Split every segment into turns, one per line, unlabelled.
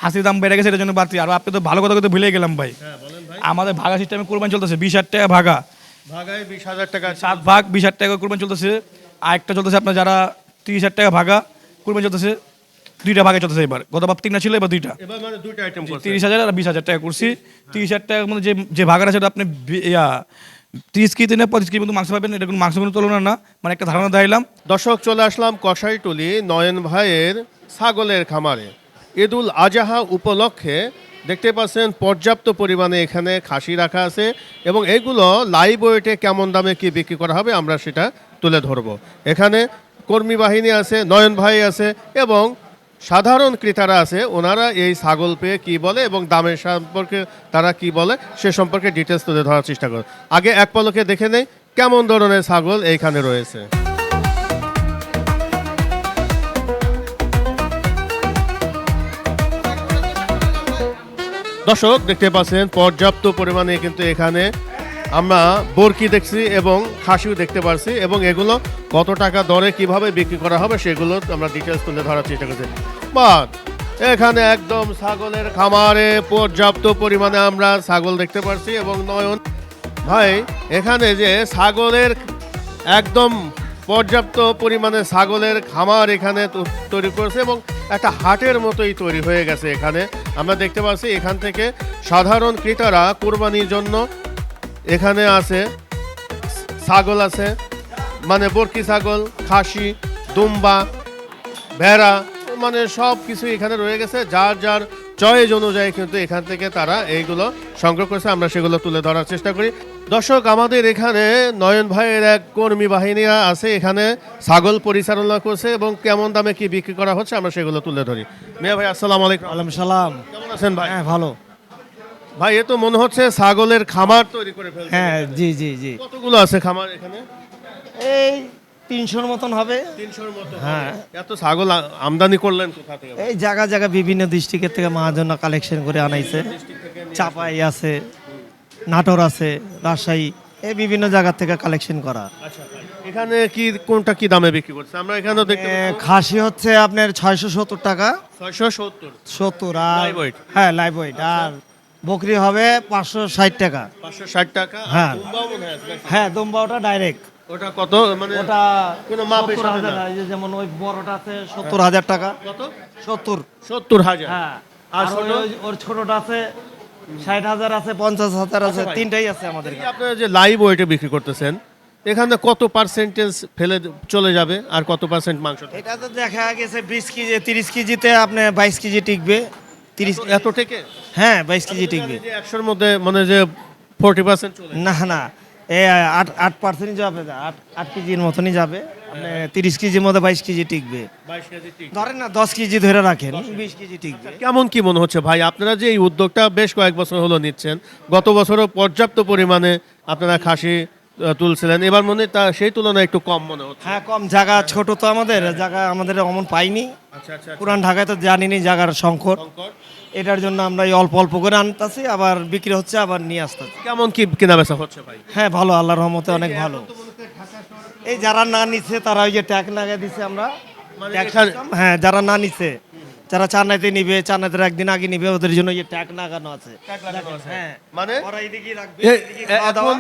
হাসির দাম বেড়ে গেছে এটার জন্য বাড়তি। আর আপনি তো ভালো কথা ভুলে গেলাম ভাই, আমাদের ভাগা সিস্টেমে কোরবানি চলতেছে 20,000 টাকা ভাগা,
ভাগায় 20,000 টাকা
7 ভাগ 20,000 টাকা কোরবানি চলতেছে। আর একটা চলতেছে আপনার যারা 30,000 টাকা ভাগা কোরবানি চলতেছে, 2টা ভাগে চলতেছে এবার, গতবার 3টা ছিল এবার 2টা,
এবার মানে দুইটা আইটেম করছে
30,000 আর 20,000 টাকা করছি। 30,000 টাকার মধ্যে যে ভাগাটা সেটা আপনি 30 কেজি না 25 কেজি মতো মাংস পাবেন, এটা কোনো মাংস কোনো তুলনা না, মানে একটা ধারণা দিলাম।
দর্শক চলে আসলাম কসাইটুলি নয়ন ভাইয়ের ছাগলের খামারে। ঈদুল আজহা উপলক্ষে দেখতে পাচ্ছেন পর্যাপ্ত পরিমাণে এখানে খাসি রাখা আছে এবং এগুলো লাইভ ওয়েটে কেমন দামে কি বিক্রি করা হবে আমরা সেটা তুলে ধরব। এখানে কর্মী বাহিনী আছে, নয়ন ভাই আছে এবং সাধারণ ক্রেতারা আছে, ওনারা এই ছাগল পেয়ে কী বলে এবং দামের সম্পর্কে তারা কি বলে সে সম্পর্কে ডিটেলস তুলে ধরার চেষ্টা করে। আগে এক পলকে দেখে নেই কেমন ধরনের ছাগল এইখানে রয়েছে। দর্শক দেখতে পাচ্ছেন পর্যাপ্ত পরিমাণে কিন্তু এখানে আমরা বরকি দেখছি এবং খাসিও দেখতে পাচ্ছি এবং এগুলো কত টাকা দরে কিভাবে বিক্রি করা হবে সেগুলো আমরা ডিটেলস তুলে ধরার চেষ্টা করছি। বাট এখানে একদম ছাগলের খামারে পর্যাপ্ত পরিমাণে আমরা ছাগল দেখতে পাচ্ছি এবং নয়ন ভাই এখানে যে ছাগলের একদম পর্যাপ্ত পরিমাণে ছাগলের খামার এখানে তৈরি করেছে এবং একটা হাটের মতোই তৈরি হয়ে গেছে। এখানে আমরা দেখতে পাচ্ছি এখান থেকে সাধারণ ক্রেতারা কোরবানির জন্য এখানে আছে ছাগল আছে, মানে বরকি ছাগল, খাসি, দুম্বা, ভেড়া, মানে সব কিছু এখানে রয়ে গেছে। যার যার চয়েস অনুযায়ী কিন্তু এখান থেকে তারা এইগুলো সংগ্রহ করেছে, আমরা সেগুলো তুলে ধরার চেষ্টা করি। দর্শক আমাদের এখানে নয়ন ভাইয়ের এক কর্মী বাহিনীরা আছে, এখানে ছাগল পরিচালনা করছে এবং কেমন দামে কি বিক্রি করা হচ্ছে আমরা সেগুলো তুলে ধরি। মিয়া ভাই আসসালামু আলাইকুম।
ওয়ালাইকুম সালাম।
কেমন আছেন ভাই?
হ্যাঁ ভালো।
ভাই এ তো মনে হচ্ছে ছাগলের খামার তৈরি করে ফেলছে।
হ্যাঁ জি জি জি।
কতগুলো আছে খামার এখানে?
এই 300-র মতন হবে।
300-র মতো।
হ্যাঁ।
এত ছাগল আমদানি করলেন কোথা থেকে?
এই জায়গা জায়গা বিভিন্ন ডিস্ট্রিক্টের থেকে মহাজন্য কালেকশন করে আনাইছে। চাপাই আছে, নাটোর আছে, রাজশাহী, এই বিভিন্ন জায়গা থেকে কালেকশন করা।
আচ্ছা এখানে কি কোনটা কি দামে বিক্রি করছে? আমরা এখানেও দেখতে
খাসি হচ্ছে আপনার 670 টাকা,
670
70 আর
Live weight?
হ্যাঁ লাইভ ওয়েট। আর বকরি হবে 560 টাকা।
560 টাকা।
হ্যাঁ।
দুম্বাও মনে হয় আছে।
হ্যাঁ দুম্বা ওটা ডাইরেক্ট।
ওটা কত মানে
ওটা
কোনো মাপের সাথে না?
70,000, এই যে যেমন ওই বড়টা আছে 70,000 টাকা।
কত?
70।
70,000।
হ্যাঁ।
আর
আর
ছোট?
ওর ছোটটা আছে 60,000 আছে, 50,000 আছে,
আচ্ছা ভাই।
তিনটাই আছে আমাদের।
এই আপনারা যে লাইভ ওয়েটে বিক্রি করতেছেন এখানে কত পার্সেন্টেজ ফেলে চলে যাবে আর কত পার্সেন্ট মাংস থাকবে?
এটা তো দেখা গেছে 20 কেজি 30 কেজিতে আপনি 22 কেজি টিকবে। 30
এত থেকে
হ্যাঁ 22 কেজি টিকবে।
100-র মধ্যে মানে যে 40% চলে
না না এই 8% যাবে, 8 কেজির মতনই যাবে। আপনি 30 কেজির মধ্যে 22 কেজি টিকবে।
22 কেজি ঠিক।
ধরেন না 10 কেজি ধরে রাখেন, 20 কেজি টিকবে।
কেমন কি মনে হচ্ছে ভাই আপনারা যে এই উদ্যোগটা বেশ কয়েক বছর হলো নিচ্ছেন, গত বছরও পর্যাপ্ত পরিমাণে আপনারা খাসি তুলছিলেন, এবার মনে তা সেই তুলনায় একটু কম মনে হচ্ছে।
হ্যাঁ কম, জায়গা ছোট তো আমাদের, জায়গা আমাদের অমন পাইনি।
আচ্ছা আচ্ছা
পুরান ঢাকায় তো জানিনি জায়গার সংকট, এটার জন্য আমরা এই অল্প অল্প করে আনতেছি, আবার বিক্রি হচ্ছে, আবার নিয়ে আসতেছি।
কেমন কি কেনা বেচা হচ্ছে ভাই?
হ্যাঁ ভালো, আল্লাহর রহমতে অনেক ভালো। এই যারা না নিচ্ছে তারা ওই যে ট্যাগ লাগা দিছে আমরা,
মানে
ট্যাগ
এখানে-
system, হ্যাঁ যারা না নিচ্ছে, যারা চান্নাইতে নিবে, চান্নাইতে একদিন আগে নিবে, ওদের জন্য এই ট্যাগ লাগানো আছে। হ্যাঁ
মানে
ওরা এইদিকেই রাখবে,
এ-
এইদিকে খাওয়া দাওয়া।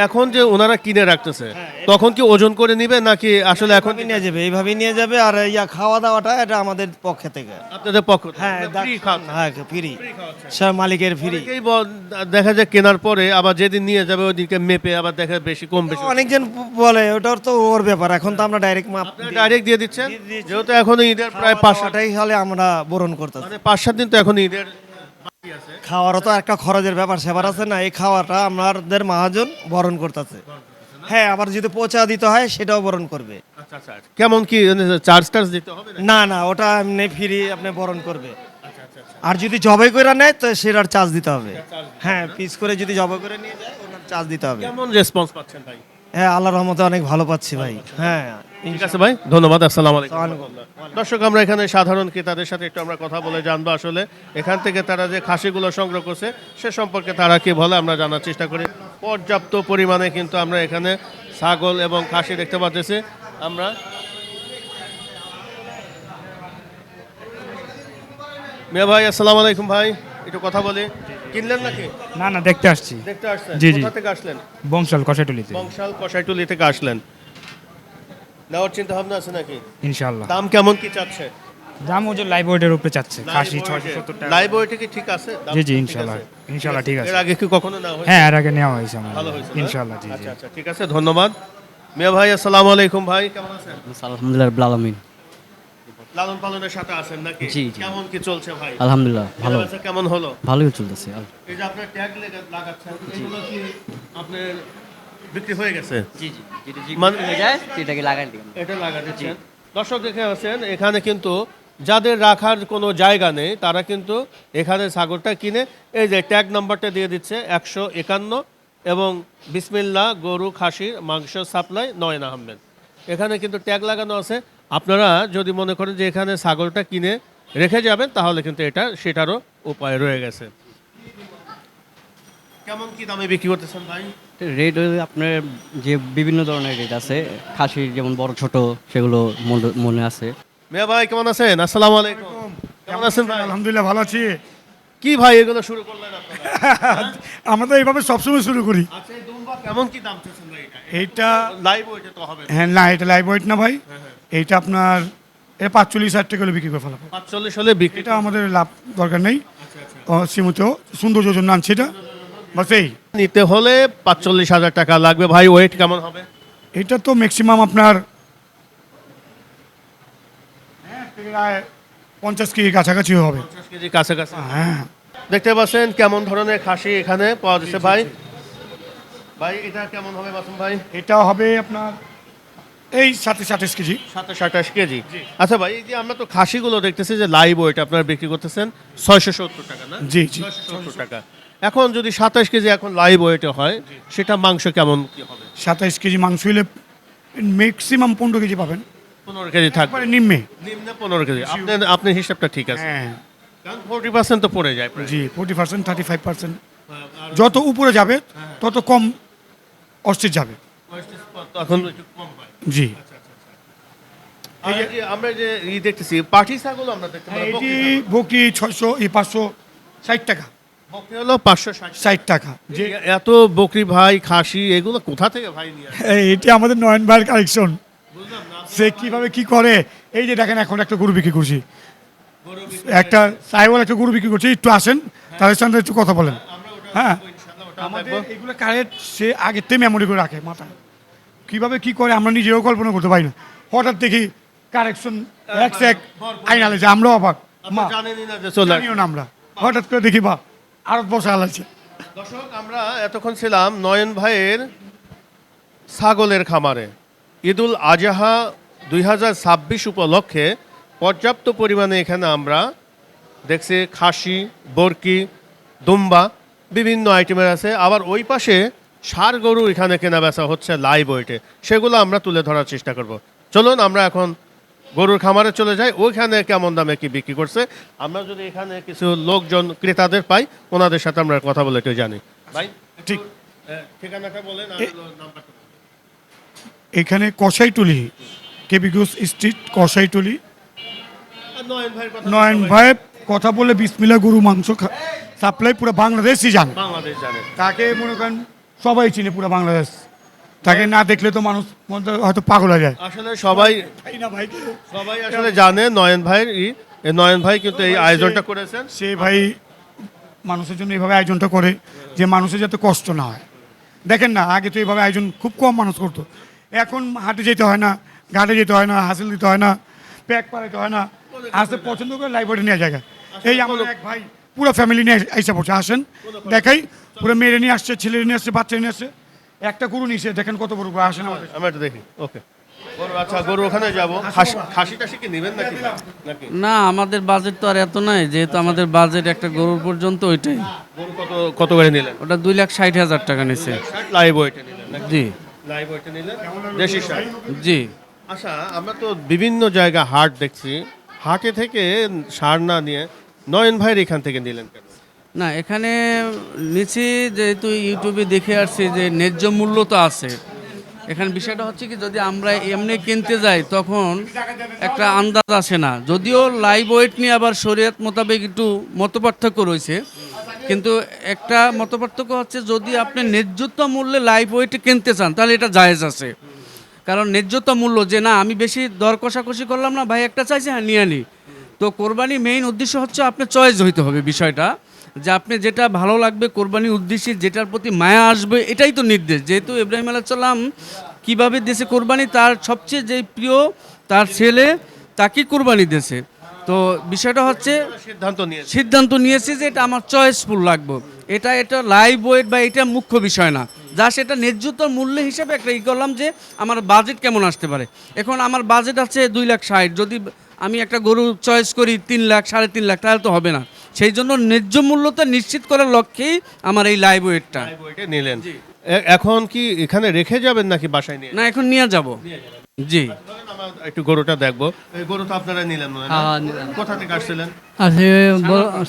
এখন যে ওনারা কিনে রাখতেছে
হ্যাঁ,
তখন কি ওজন করে নিবে নাকি আসলে এখন
এইভাবেই নিয়ে যাবে, এইভাবেই নিয়ে যাবে। আর ইয়া খাওয়া দাওয়াটা এটা আমাদের পক্ষে থেকে।
আপনাদের পক্ষ থেকে?
হ্যাঁ
মানে free খাওয়াচ্ছে?
হ্যাঁ ফ্রি, সব মালিকের ফ্রি।
অনেকেই দেখা যায় কেনার পরে আবার যেদিন নিয়ে যাবে ওইদিকে মেপে আবার দেখা যায় বেশি কম বেশি।
অনেকজন বলে ওটার তো ওর ব্যাপার, এখন তো আমরা ডাইরেক্ট মাপ
আপনারা ডাইরেক্ট দিয়ে দিচ্ছেন
দিচ্ছি।
যেহেতু এখন ঈদের প্রায় 5-7
পাঁচটাই হলে আমরা বরণ করতেছি।
মানে 5-7 দিন তো এখন ঈদের বাকি আছে।
খাওয়ারও তো একটা খরচের ব্যাপার সেবার আছে না, এই খাওয়াটা আমাদের মহাজন বরণ করতেছে। হ্যাঁ আবার যদি পচা দিতে হয় সেটাও বরণ করবে।
আচ্ছা আচ্ছা কেমন কি চার্জ টার্জ দিতে হবে না?
না না ওটা এমনি ফ্রি, আপনি বরণ করবে। আর যদি জবাই করে নেয় তো সেটার চার্জ দিতে হবে। হ্যাঁ পিস করে যদি জবাই করে নিয়ে যায় ওটার চার্জ দিতে হবে।
কেমন রেসপন্স পাচ্ছেন ভাই?
হ্যাঁ আল্লাহর রহমতে অনেক ভালো পাচ্ছি ভাই। হ্যাঁ
ঠিক আছে ভাই, ধন্যবাদ। আসসালামু আলাইকুম।
ইনশাআল্লাহ।
দর্শক আমরা এখানে সাধারণ ক্রেতাদের সাথে একটু আমরা কথা বলে জানবো আসলে এখান থেকে তারা যে খাসিগুলো সংগ্রহ করছে সে সম্পর্কে তারা কি বলে আমরা জানার চেষ্টা করি। পর্যাপ্ত পরিমাণে কিন্তু আমরা এখানে ছাগল এবং খাসি দেখতে পাচ্ছি। আমরা মিয়া ভাই আসসালামু আলাইকুম ভাই, একটু কথা বলি। কিনলেন নাকি?
না না, দেখতে আসছি।
দেখতে আসছেন?
জি, জি।
কোথা থেকে আসলেন?
বংশাল কষাইটুলিতে।
বংশাল কষাইটুলি থেকে আসলেন। নেওয়ার চিন্তা ভাবনা আছে নাকি?
ইনশাআল্লাহ।
দাম কেমন কি চাচ্ছে?
দাম ওজন লাইভ ওয়েটের উপরে চাচ্ছে, খাসি 670 টাকা।
লাইভ ওয়েটে কি ঠিক আছে? দাম
জি জি,
ঠিক
ইনশাআল্লাহ
আছে?
ইনশাআল্লাহ ঠিক আছে।
এর আগে কি কখনো না হয়েছে?
হ্যাঁ, এর আগে নেওয়া হয়েছে আমার।
ভালো হয়েছে না?
ইনশাআল্লাহ, জি জি।
আচ্ছা আচ্ছা, ঠিক আছে, ধন্যবাদ। মিয়া ভাই আসসালামু আলাইকুম ভাই, কেমন আছেন?
আলহামদুলিল্লাহ রাব্বিল আলামিন।
লালন পালনের সাথে আছেন নাকি?
জি, জি।
কেমন কি চলছে ভাই?
আলহামদুলিল্লাহ ভালো,
কেনাবেচা কেমন হলো?
ভালোই চলতেছে।
এই যে আপনার ট্যাগ লাগাচ্ছেন, এগুলো কি আপনার বিক্রি হয়ে গেছে?
জি জি, যেটা
মানে-
হয়ে যায় সেটাকে লাগাই দিই।
এটা লাগাচ্ছেন। দর্শক দেখে আছেন, এখানে কিন্তু যাদের রাখার কোনো জায়গা নেই তারা কিন্তু এখানে ছাগলটা কিনে এই যে ট্যাগ নাম্বারটা দিয়ে দিচ্ছে 151 এবং বিসমিল্লাহ গরু খাসির মাংস সাপ্লাই নয়ন আহমেদ। এখানে কিন্তু ট্যাগ লাগানো আছে। আপনারা যদি মনে করেন যে এখানে ছাগলটা কিনে রেখে যাবেন তাহলে কিন্তু এটা সেটারও উপায় রয়ে গেছে। কেমন কি দামে বিক্রি করতেছেন ভাই?
রেট আপনার যে বিভিন্ন ধরনের রেট আছে, খাসির যেমন বড় ছোট সেগুলো মনে আছে।
মিয়া ভাই কেমন আছেন? আসসালামু আলাইকুম। কেমন আছেন ভাই?
আলহামদুলিল্লাহ ভালো আছি।
কি ভাই এগুলো শুরু করলেন আপনারা?
আমরা তো এইভাবে সবসময় শুরু করি।
আচ্ছা, এই দুম্বা কেমন কি দাম চাচ্ছেন ভাই এটা?
এইটা
লাইভ ওইটা তো হবে।
হ্যাঁ না, এটা লাইভ ওয়েট না ভাই। এইটা আপনার 45-60 টাকা করে বিক্রি করে ফেলাবো।
45 হলে বিক্রি।
এটা আমাদের লাভ দরকার নেই, সীমিত সৌন্দর্য জন্য আনছি এটা, বাস এই।
নিতে হলে 45,000 টাকা লাগবে ভাই। ওয়েট কেমন হবে?
এটা তো ম্যাক্সিমাম আপনার 50 কেজি কাছাকাছি হবে।
50 কেজি কাছাকাছি।
হ্যাঁ,
দেখতে পাচ্ছেন কেমন ধরনের খাসি এখানে পাওয়া যাচ্ছে ভাই। ভাই এটা কেমন হবে মাসুম ভাই?
এটা হবে আপনার এই 27-28 কেজি।
27-28 কেজি। আচ্ছা ভাই, এই যে আমরা তো খাসিগুলো দেখতেছি যে লাইভ ওয়েট আপনারা বিক্রি করতেছেন 670 টাকা না?
জি জি,
670 টাকা। এখন যদি 27 কেজি এখন লাইভ ওয়েটে হয় সেটা মাংস কেমন কি হবে?
27 কেজি মাংস হলে ম্যাক্সিমাম 15 কেজি পাবেন,
15 কেজি থাকবে।
একবারে নিম্নে।
নিম্নে 15 কেজি। আপনার হিসাবটা ঠিক আছে।
হ্যাঁ
কারণ 40% তো পড়ে যায় প্রায়।
জি, 40%, 35%। যত উপরে যাবে তত কম অস্থির যাবে।
তখন একটু কম হয়।
জি,
আর এই যে আমরা যে দেখতেছি পাঠি ছাগল আমরা দেখতে পাই।
এটি বকরি 560 টাকা,
বকরি হলো 560।
60 টাকা।
যে এত বকরি ভাই খাসি এগুলো কোথা থেকে ভাই নিয়ে আসে?
এটি আমাদের নয়ন ভাইয়ের কালেকশন।
বুঝলাম না।
সে কিভাবে কি করে, এই যে দেখেন এখন একটা গরু বিক্রি করছি,
গরু বিক্রি
একটা সাইওয়াল একটা গরু বিক্রি করছি, একটু আসেন তাদের সাথে একটু কথা বলেন।
আমরা ওটা
হ্যাঁ,
দেখবো ইনশাআল্লাহ, ওটা
আমাদের
দেখবো।
এগুলো কারেক্ট সে আগের থেকে মেমোরি করে রাখে মাথায়, কিভাবে কি করে আমরা নিজেও কল্পনা করতে পারি না। হঠাৎ দেখি কারেকশন এক আইনালে যে আমরাও অবাক,
আপনারা
মা
জানেনই না যে চলে আসে।
জানিও না আমরা, হঠাৎ করে দেখি বা আরো বসা আলাইছে।
দর্শক আমরা এতক্ষণ ছিলাম নয়ন ভাইয়ের ছাগলের খামারে। ঈদুল আজহা 2026 উপলক্ষে পর্যাপ্ত পরিমাণে এখানে আমরা দেখছি খাসি, বরকি, দুম্বা বিভিন্ন আইটেমের আছে। আবার ওই পাশে ষাঁড় গরু এখানে কেনা বেচা হচ্ছে লাইভ ওয়েটে, সেগুলো আমরা তুলে ধরার চেষ্টা করব। চলুন আমরা এখন গরুর খামারে চলে যাই, ওইখানে কেমন দামে কি বিক্রি করছে। আমরা যদি এখানে কিছু লোকজন ক্রেতাদের পাই ওনাদের সাথে আমরা কথা বলে একটু জানি। ভাই
ঠিক।
ঠিকানাটা বলেন আর নাম্বারটা বলেন।
এখানে কসাইটুলি, কেবিগুস স্ট্রিট কসাইটুলি।
আর নয়ন ভাইয়ের কথা
নয়ন
সবাই
ভাই কথা বলে বিসমিল্লাহ গরু মাংস সাপ্লাই পুরো বাংলাদেশই জানে।
বাংলাদেশ জানে।
তাকে মনে করেন সবাই চিনে পুরো বাংলাদেশ, তাকে না দেখলে তো মানুষ হয়তো পাগল হয়ে যায়।
আসলে সবাই
তাই না ভাই?
সবাই আসলে জানে নয়ন ভাইয়ের এই নয়ন ভাই কিন্তু এই আয়োজনটা করেছেন।
সে ভাই মানুষের জন্য এইভাবে আয়োজনটা করে যে মানুষের যাতে কষ্ট না হয়। দেখেন না, আগে তো এইভাবে আয়োজন খুব কম মানুষ করতো, এখন হাটে যেতে হয় না, ঘাটে যেতে হয় না, হাসিল দিতে হয় না, প্যাক পাড়াইতে হয় না, আসতে পছন্দ করে লাইব্রেরি নেওয়া জায়গা। এই আমার এক ভাই পুরো ফ্যামিলি নিয়ে এসে পড়ছে, আসেন দেখাই, পুরো মেয়েরে নিয়ে আসছে, ছেলে নিয়ে আসছে, বাচ্চা নিয়ে আসছে, একটা গরু নিয়েছে, দেখেন কত বড় গরু। আসেন আমাদের
আমরা একটু দেখি। ওকে গরু, আচ্ছা গরু ওখানে যাবো। খাসি টাসি কি নেবেন নাকি নাকি
না, আমাদের বাজেট তো আর এত নাই, যেহেতু আমাদের বাজেট একটা গরুর পর্যন্ত ওইটাই।
গরু কত কত করে নিলেন?
ওটা 2,60,000 টাকা নিছে।
লাইভ ওয়েটে নিলেন নাকি?
জি
লাইভ ওয়েটে নিলেন দেশি ষাঁড়।
জি।
আচ্ছা, আমরা তো বিভিন্ন জায়গা হাট দেখছি, হাটে থেকে ষাঁড় না নিয়ে নয়ন ভাইয়ের এখান থেকে নিলেন কেন?
না, এখানে নিচে যেহেতু ইউটিউবে দেখে আসছি যে ন্যায্য মূল্য তো আছে, এখানে বিষয়টা হচ্ছে কি, যদি আমরা এমনি কিনতে যাই তখন একটা আন্দাজ আসে না। যদিও লাইভ ওয়েট নিয়ে আবার শরীয়ত মোতাবেক একটু মতপার্থক্য রয়েছে, কিন্তু একটা মতপার্থক্য হচ্ছে যদি আপনি ন্যায্যতা মূল্যে লাইভ ওয়েট কিনতে চান তাহলে এটা জায়েজ আছে। কারণ ন্যায্যতা মূল্য যে না আমি বেশি দর কষাকষি করলাম না, ভাই একটা চাইছে হ্যাঁ নিয়ে নিই। তো কোরবানি মেইন উদ্দেশ্য হচ্ছে আপনার চয়েস হইতে হবে বিষয়টা, যে আপনি যেটা ভালো লাগবে কোরবানির উদ্দেশ্যে, যেটার প্রতি মায়া আসবে, এটাই তো নির্দেশ। যেহেতু ইব্রাহিম আলাইহিস সালাম কীভাবে দিয়েছে কোরবানি, তার সবচেয়ে যে প্রিয় তার ছেলে তাকে কোরবানি দিয়েছে। তো বিষয়টা হচ্ছে সিদ্ধান্ত নিয়েছে যে এটা আমার চয়েসফুল লাগবে, এটা লাইভ ওয়েট বা এটা মুখ্য বিষয় না, যা সেটা ন্যায্যতার মূল্য হিসাবে একটা করলাম যে আমার বাজেট কেমন আসতে পারে। এখন আমার বাজেট আছে 2,60,000, যদি আমি একটা গরু চয়েস করি 3 লাখ 3.5 লাখ তাহলে তো হবে না। সেই জন্য ন্যায্য মূল্যটা নিশ্চিত করার লক্ষ্যেই আমার এই লাইভ ওয়েটটা
নিলেন। এখন কি এখানে রেখে যাবেন নাকি বাসায় নিয়ে?
না, এখন নিয়ে যাব। জি,
আমরা একটু গরুটা দেখবো। এই গরু তো আপনারা নিলেন মনে হয় না? কোথা থেকে আসছিলেন?
আছে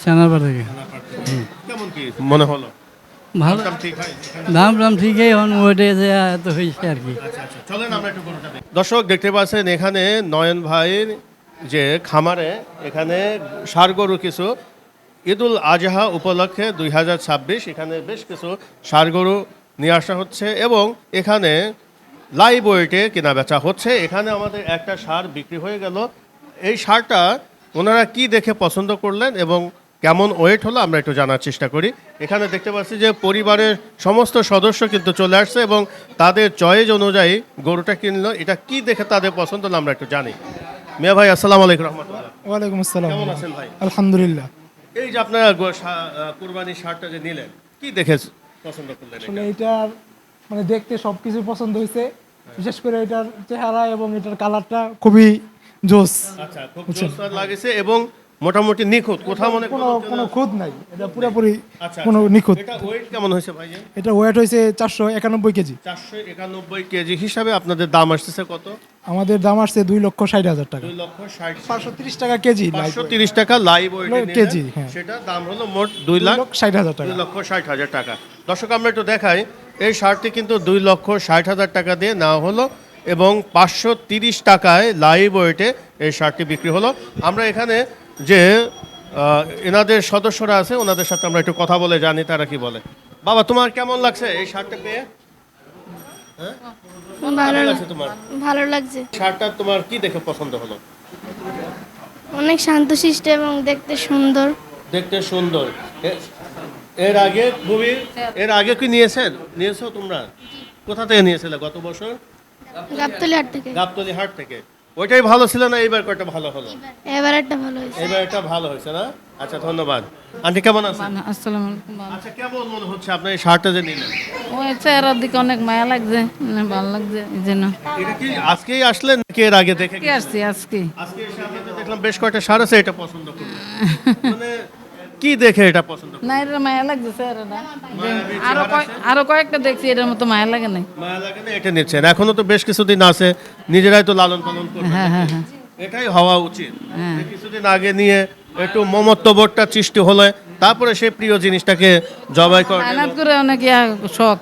সেনারপাড়া থেকে।
কেমন কি মনে হলো?
ভালো
দাম ঠিক হয়?
দাম টাম ঠিকই, এখন ওইটে যে এত হয়েছে আর কি।
চলেন আমরা একটু গরুটা দেখি। দর্শক দেখতে পাচ্ছেন এখানে নয়ন ভাইয়ের যে খামারে এখানে ষাঁড় গরু কিছু ঈদুল আজহা উপলক্ষে 2026 এখানে বেশ কিছু ষাঁড় গরু নিয়ে আসা হচ্ছে এবং এখানে লাইভ ওয়েটে কেনা বেচা হচ্ছে। এখানে আমাদের একটা ষাঁড় বিক্রি হয়ে গেল। এই ষাঁড়টা ওনারা কি দেখে পছন্দ করলেন এবং কেমন ওয়েট হলো আমরা একটু জানার চেষ্টা করি। এখানে দেখতে পাচ্ছি যে পরিবারের সমস্ত সদস্য কিন্তু চলে আসছে এবং তাদের চয়েস অনুযায়ী গরুটা কিনলো। এটা কি দেখে তাদের পছন্দ হলো আমরা একটু জানি। মিয়া ভাই আসসালামু আলাইকুম রহমতুল্লাহ।
ওয়ালাইকুম আসসালাম।
কেমন আছেন ভাই?
আলহামদুলিল্লাহ।
এই যে আপনারা কুরবানির ষাঁড়টা যে নিলেন কি দেখে পছন্দ করলেন?
আসলে এটার মানে দেখতে সবকিছু পছন্দ হয়েছে, বিশেষ করে এটার চেহারা এবং এটার কালারটা খুবই জোস।
আচ্ছা, খুব জোরদার লাগেছে এবং মোটামুটি নিখুঁত, কোথাও মনে
কোনো খুঁত নাই, এটা পুরোপুরি
আচ্ছা,
কোনো নিখুঁত।
এটা ওয়েট কেমন হয়েছে ভাই?
এটা ওয়েট হয়েছে 491 কেজি।
491 কেজি হিসাবে আপনাদের দাম আসতেছে কত?
আমাদের দাম আসছে 2,60,000 টাকা।
2,60,000
530 টাকা কেজি।
530 টাকা লাইভ ওয়েট
কেজি, হ্যাঁ।
সেটা দাম হলো মোট 2,60,000
টাকা।
2,60,000 টাকা। দর্শক আমরা একটু দেখাই, এই শার্টটি কিন্তু 2,60,000 টাকা দিয়ে নেওয়া হলো এবং 530 টাকায় লাইভ ওয়েটে এই শার্টটি বিক্রি হলো। আমরা এখানে যে এনাদের সদস্যরা আছে ওনাদের সাথে আমরা একটু কথা বলে জানি তারা কি বলে। বাবা, তোমার কেমন লাগছে এই শার্টটা পেয়ে? হ্যাঁ,
ভালো
লাগছে তোমার?
ভালো লাগছে।
শার্টটা তোমার কি দেখে পছন্দ হলো?
অনেক শান্তশিষ্ট এবং দেখতে সুন্দর।
দেখতে সুন্দর। এর আগে কি নিয়েছো তোমরা? কোথা থেকে নিয়েছিলে গত বছর?
গাবতলী হাট থেকে।
গাবতলী হাট থেকে। ওইটাই ভালো ছিল না এইবার কয়টা ভালো হলো?
এবার একটা ভালো হয়েছে।
এবার এটা ভালো হয়েছে না? আচ্ছা, ধন্যবাদ। আন্টি কেমন আছেন?
আসসালামু আলাইকুম।
আচ্ছা, কেমন মনে হচ্ছে আপনার এই শার্টটা যে নিলেন?
ওই চেহারার দিকে অনেক মায়া লাগছে, ভালো লাগছে এই জন্য।
এটা কি আজকেই আসলেন নাকি এর আগে দেখে?
আসছি আজকে।
আজকে এসে আপনাদের দেখলাম বেশ কয়টা শার্ট আছে, এটা পছন্দ করলেন। মানে কি দেখে এটা পছন্দ করলেন?
না, এটা মায়া লাগছে চেহারাটা। আরো কয়েকটা দেখছি, এটার মতো মায়া লাগে নাই।
মায়া লাগে না, এটা নিচ্ছেন। এখনো তো বেশ কিছুদিন আছে, নিজেরাই তো লালন পালন করবেন।
হ্যাঁ হ্যাঁ হ্যাঁ।
এটাই হওয়া উচিত। যে কিছুদিন আগে নিয়ে একটু মমত্ববোধটা সৃষ্টি হলে তারপরে সেই প্রিয় জিনিসটাকে জবাই করে।
মেহনত করে অনেক শখ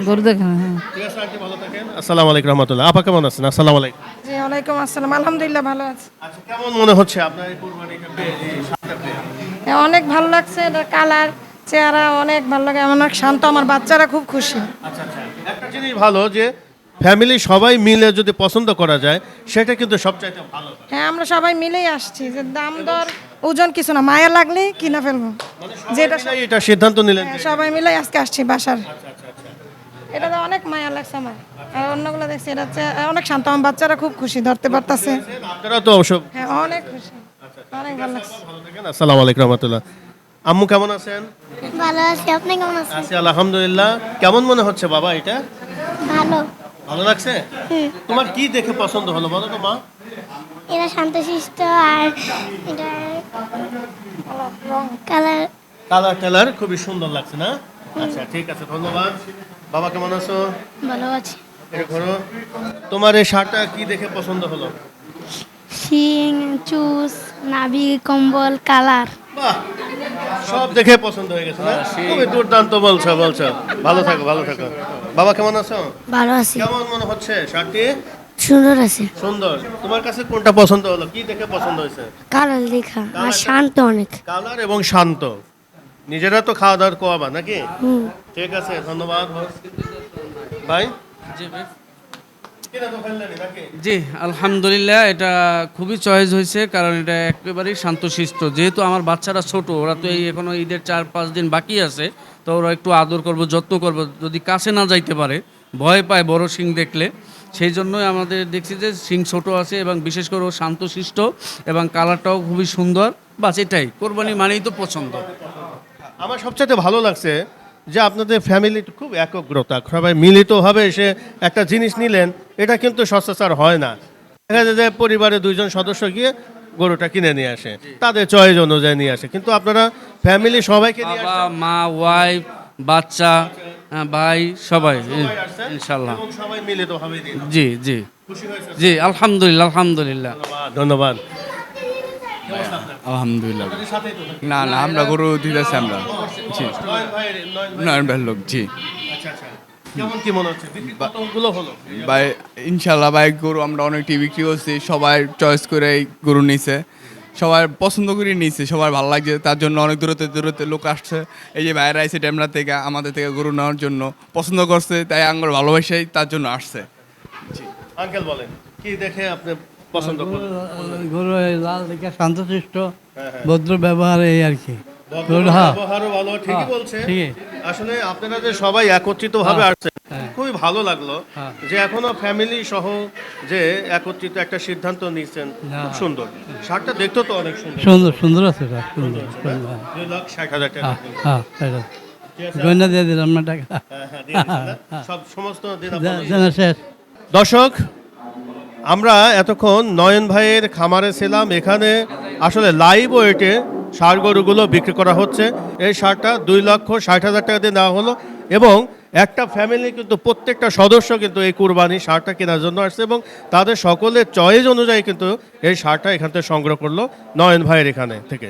গরু দেখেন। হ্যাঁ,
ঠিক আছে আন্টি, ভালো থাকেন। আসসালামু আলাইকুম রহমতুল্লাহ। আপা কেমন আছেন? আসসালামু আলাইকুম।
জি ওয়ালাইকুম আসসালাম, আলহামদুলিল্লাহ ভালো আছি।
আচ্ছা, কেমন মনে হচ্ছে আপনার এই কুরবানিটা পেয়ে, এই শার্টটা পেয়ে?
অনেক ভালো লাগছে, এটা কালার চেহারা অনেক ভালো লাগে, অনেক শান্ত, আমার বাচ্চারা খুব খুশি।
আচ্ছা আচ্ছা, একটা জিনিস ভালো যে ফ্যামিলি সবাই মিলে যদি পছন্দ করা যায় সেটা কিন্তু সবচাইতে ভালো।
হ্যাঁ, আমরা সবাই মিলেই আসছি, যে দাম দর ওজন কিছু না, মায়া লাগলে কিনে ফেলবো, যেটা
এটা সিদ্ধান্ত নিলেন?
হ্যাঁ, সবাই মিলে আজকে আসছি বাসার। এটা তো অনেক মায়া লাগছে আমার, আর অন্যগুলো দেখছি এটা অনেক শান্ত, আমার বাচ্চারা খুব খুশি, ধরতে পারতাছে।
আপনারা তো অবশ্য
হ্যাঁ, অনেক খুশি, অনেক ভালো লাগছে।
ভালো থাকেন। আসসালামু আলাইকুম রহমতুল্লাহ। আম্মু কেমন আছেন?
ভালো আছি, আপনি কেমন আছেন?
আছি আলহামদুলিল্লাহ। কেমন মনে হচ্ছে বাবা এটা?
ভালো।
ভালো লাগছে? তোমার কি দেখে পছন্দ হলো বলো তো মা?
এরা শান্তশিষ্ট আর এটা কালার
কালার খুবই সুন্দর লাগছে না? আচ্ছা, ঠিক আছে, ধন্যবাদ। বাবা কেমন আছো?
ভালো আছে।
এটা ঘোরো। তোমার এই শার্টটা কি দেখে পছন্দ হলো?
শিং, চুস, নাভি, কম্বল, কালার।
বাহ, সব দেখে পছন্দ হয়ে গেছে না? খুবই দুর্দান্ত বলছো। ভালো থাকো। বাবা কেমন আছো?
ভালো আছি,
কেমন মনে হচ্ছে শার্টটি?
সুন্দর আছে।
সুন্দর। তোমার কাছে কোনটা পছন্দ হলো? কি দেখে পছন্দ হয়েছে?
কালার দেখা আর শান্ত অনেক।
কালার এবং শান্ত। নিজেরা তো খাওয়া দাওয়ার কোয়াবা নাকি? ঠিক আছে, ধন্যবাদ ভাই।
জি আলহামদুলিল্লাহ, এটা খুবই চয়েস হয়েছে, কারণ এটা একেবারেই শান্তশিষ্ট। যেহেতু আমার বাচ্চারা ছোট, ওরা তো এই এখনো ঈদের 4-5 দিন বাকি আছে, তো ওরা একটু আদর করব, যত্ন করব, যদি কাছে না যাইতে পারে, ভয় পায় বড় শিং দেখলে, সেই জন্যই আমাদের দেখছি যে শিং ছোট আছে এবং বিশেষ করে ও শান্তশিষ্ট এবং কালারটাও খুবই সুন্দর। বাস এটাই, কোরবানি মানেই তো পছন্দ।
আমার সবচেয়ে ভালো লাগছে যে আপনাদের ফ্যামিলি খুব একগ্রতা, সবাই মিলিতভাবে এসে একটা জিনিস নিলেন, এটা কিন্তু সচরাচর হয় না। দেখা যায় যে পরিবারের 2জন সদস্য গিয়ে গরুটা কিনে নিয়ে আসে, তাদের চয়েস অনুযায়ী নিয়ে আসে, কিন্তু আপনারা ফ্যামিলি সবাইকে নিয়ে
বাবা,
আসছেন,
মা, ওয়াইফ, বাচ্চা, ভাই, সবাই ইনশাল্লাহ।
এবং সবাই মিলিতভাবে দিন।
জি জি
খুশি হয়েছে?
জি আলহামদুলিল্লাহ আলহামদুলিল্লাহ।
ধন্যবাদ।
আলহামদুলিল্লাহ। না আমরা গরু দিতেছি আমরা। জি নয়ন ভাইয়ের লোক। জি
কেমন কি মনে হচ্ছে? বিক্রি কতগুলো হলো?
ভাই ইনশাল্লাহ ভাই, গরু আমরা অনেকটি বিক্রি করছি, সবাই চয়েস করে এই গরু নিছে, সবাই পছন্দ করে নিছে, সবার ভালো লাগছে, তার জন্য অনেক দূরতে লোক আসছে। এই যে ভাইয়েরা আইছে ডেমরা থেকে, আমাদের থেকে গরু নেওয়ার জন্য পছন্দ করছে, তাই আঙ্গুর ভালোবাসাই তার জন্য আসছে।
আঙ্কেল বলেন, কি দেখে আপনি পছন্দ করলেন?
গরু লাল দেখে শান্তশিষ্ট, ভদ্র ব্যবহার, এই আর কি।
ব্যবহারও ভালো, ঠিকই বলছে। আসলে আপনারা যে সবাই একত্রিত ভাবে আসছেন, খুবই ভালো লাগলো যে এখনো ফ্যামিলি সহ যে একত্রিত একটা সিদ্ধান্ত নিচ্ছেন। খুব সুন্দর। শার্টটা দেখতে তো অনেক সুন্দর।
সুন্দর আছে, সুন্দর।
2,60,000 টাকা।
গয়না দিয়ে দিলাম না টাকা।
দিয়ে দিচ্ছেন না? সব সমস্ত দিন আপনারা-
শেষ।
দর্শক, আমরা এতক্ষণ নয়ন ভাইয়ের খামারে ছিলাম। এখানে আসলে লাইভ ওয়েটে ষাঁড় গরুগুলো বিক্রি করা হচ্ছে। এই ষাঁড়টা 2,60,000 টাকা দিয়ে নেওয়া হলো, এবং একটা ফ্যামিলি কিন্তু প্রত্যেকটা সদস্য কিন্তু এই কুরবানি ষাঁড়টা কেনার জন্য আসছে, এবং তাদের সকলের চয়েস অনুযায়ী কিন্তু এই ষাঁড়টা এখান থেকে সংগ্রহ করলো নয়ন ভাইয়ের এখানে থেকে।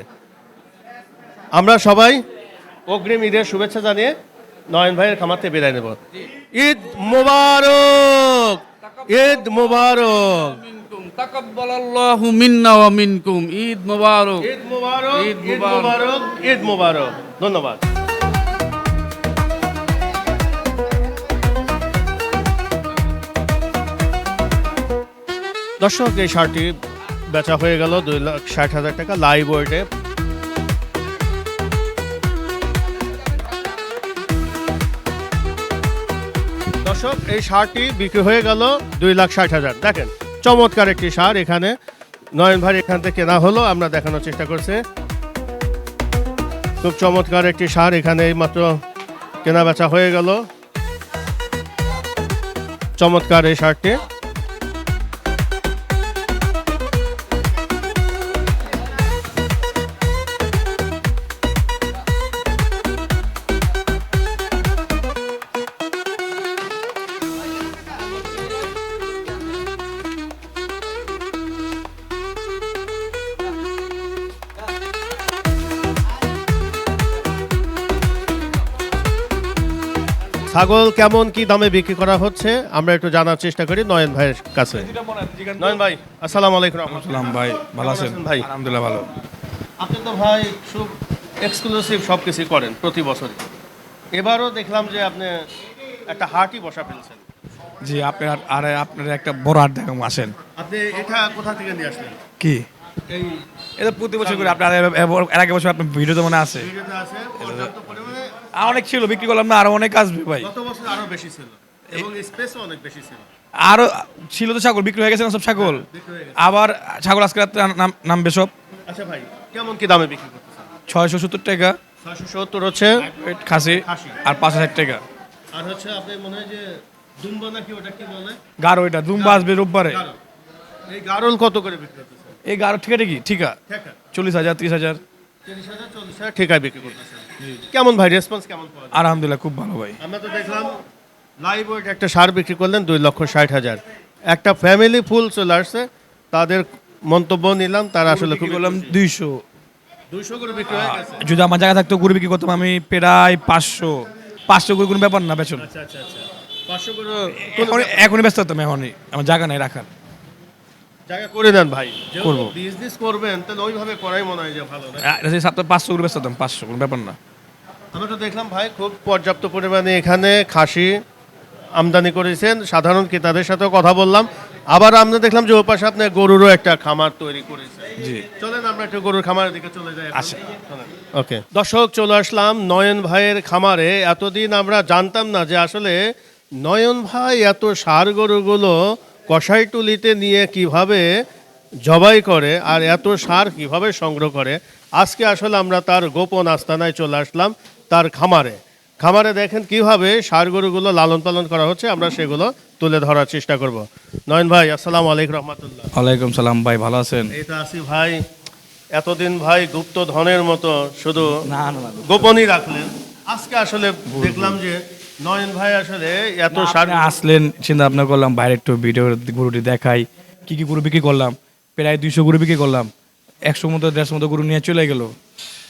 আমরা সবাই অগ্রিম ঈদের শুভেচ্ছা জানিয়ে নয়ন ভাইয়ের খামার থেকে বিদায় নেব। ঈদ মোবারক, ঈদ মোবারক,
তাকাব্বালাল্লাহু মিন্না ওয়া মিনকুম। ঈদ মোবারক,
ঈদ মোবারক,
ঈদ
ঈদ মোবারক, ঈদ মোবারক। ধন্যবাদ। দর্শক, এই শার্টটি বেচা হয়ে গেল 2,60,000 টাকা লাইভ ওয়েটে। দর্শক, এই শার্টটি বিক্রি হয়ে গেল 2,60,000। দেখেন, চমৎকার একটি শার্ট এখানে নয়ন ভাই এখান থেকে কেনা হলো, আমরা দেখানোর চেষ্টা করছি। খুব চমৎকার একটি শার্ট এখানে এইমাত্র কেনা বেচা হয়ে গেল। চমৎকার এই শার্টটি। ছাগল কেমন কি দামে বিক্রি করা হচ্ছে আমরা একটু জানার চেষ্টা করি নয়ন ভাইয়ের কাছে। নয়ন ভাই, আসসালামু আলাইকুম।
সালাম ভাই, ভালো আছেন?
ভাই
আলহামদুলিল্লাহ ভালো।
আপনি তো ভাই খুব এক্সক্লুসিভ সব কিছু করেন প্রতি বছর। এবারও দেখলাম যে আপনি একটা হাটই বসা ফেলছেন।
জি, আপনার একটা বড় হাট দেখাম, আসেন।
আপনি এটা কোথা থেকে নিয়ে আসলেন?
কি
এই
এটা প্রতি বছর করে আপনার এর আগে বছর আপনার ভিডিওতে মনে আছে?
ভিডিওতে আছে পর্যাপ্ত পরিমাণে।
আর অনেক ছিল, বিক্রি করলাম না, আরো অনেক আসবে ভাই।
গত বছর আরো বেশি ছিল এবং স্পেসও অনেক বেশি ছিল।
আরো ছিল তো, ছাগল বিক্রি হয়ে গেছে না সব ছাগল। আবার ছাগল আজকে রাত্রে নামবে সব।
আচ্ছা ভাই, কেমন কি দামে বিক্রি করতেছেন?
670 টাকা
670 হচ্ছে
খাসি, আর 5,000 টাকা।
আর হচ্ছে আপনি মনে হয় যে দুম্বা নাকি ওটা কি বলে?
গারো, এটা দুম্বা আসবে রোববারে।
গারল। এই গারল কত করে বিক্রি করতেছেন?
এই গারো ঠিকা 40,000 30,000
30,000 40,000 ঠিকায় বিক্রি করতেছেন। কেমন ভাই রেসপন্স কেমন পাওয়া যায়?
আলহামদুলিল্লাহ খুব ভালো ভাই।
আমরা তো দেখলাম লাইভ ওয়েট একটা সার বিক্রি করলেন 2,60,000। একটা ফ্যামিলি ফুল চলে আসছে, তাদের মন্তব্য নিলাম, তারা আসলে খুব
করলাম 200
200 করে বিক্রি হয়ে গেছে।
যদি আমার জায়গা থাকতো গরু বিক্রি করতাম আমি প্রায় 500 গরু কোনো ব্যাপার না বেচন।
আচ্ছা আচ্ছা আচ্ছা 500 করে
এখনই ব্যস্ত হতাম, এখনই আমার জায়গা নেই রাখার।
জায়গা করে নেন ভাই,
করবো।
বিজনেস করবেন তাহলে ওইভাবে করাই মনে হয় যে ভালো না।
সপ্তাহে 500 গরু ব্যস্ত হতাম, 500 কোনো ব্যাপার না।
আমরা তো দেখলাম ভাই খুব পর্যাপ্ত পরিমাণে এখানে খাসি আমদানি করেছেন, সাধারণ ক্রেতাদের সাথেও কথা বললাম। আবার আমরা দেখলাম যে ওই পাশে আপনি গরুরও একটা খামার তৈরি করেছেন।
জি
চলেন আমরা একটু গরুর খামারের দিকে চলে যাই।
আচ্ছা।
ওকে দর্শক, চলে আসলাম নয়ন ভাইয়ের খামারে। এতদিন আমরা জানতাম না যে আসলে নয়ন ভাই এত ষাঁড় গরুগুলো কষাইটুলিতে নিয়ে কিভাবে জবাই করে আর এত ষাঁড় কিভাবে সংগ্রহ করে। আজকে আসলে আমরা তার গোপন আস্তানায় চলে আসলাম, তার খামারে। খামারে দেখেন কিভাবে ষাঁড় গরুগুলো লালন পালন করা হচ্ছে, আমরা সেগুলো তুলে ধরার চেষ্টা করব। নয়ন ভাই আসসালামু আলাইকুম রহমতুল্লাহ।
ওয়ালাইকুম সালাম ভাই, ভালো আছেন?
এই তো আছি ভাই। এতদিন ভাই গুপ্ত ধনের মতো শুধু
না না না,
গোপনই রাখলেন, আজকে আসলে দেখলাম যে নয়ন ভাই আসলে এত ষাঁড়
আপনি আসলেন, চিন্তা ভাবনা করলাম বাইরে একটু ভিডিও গরুটি দেখাই, কি কি গরু বিক্রি করলাম। প্রায় 200 গরু বিক্রি করলাম, 100 মতো 150 মতো গরু নিয়ে চলে গেল।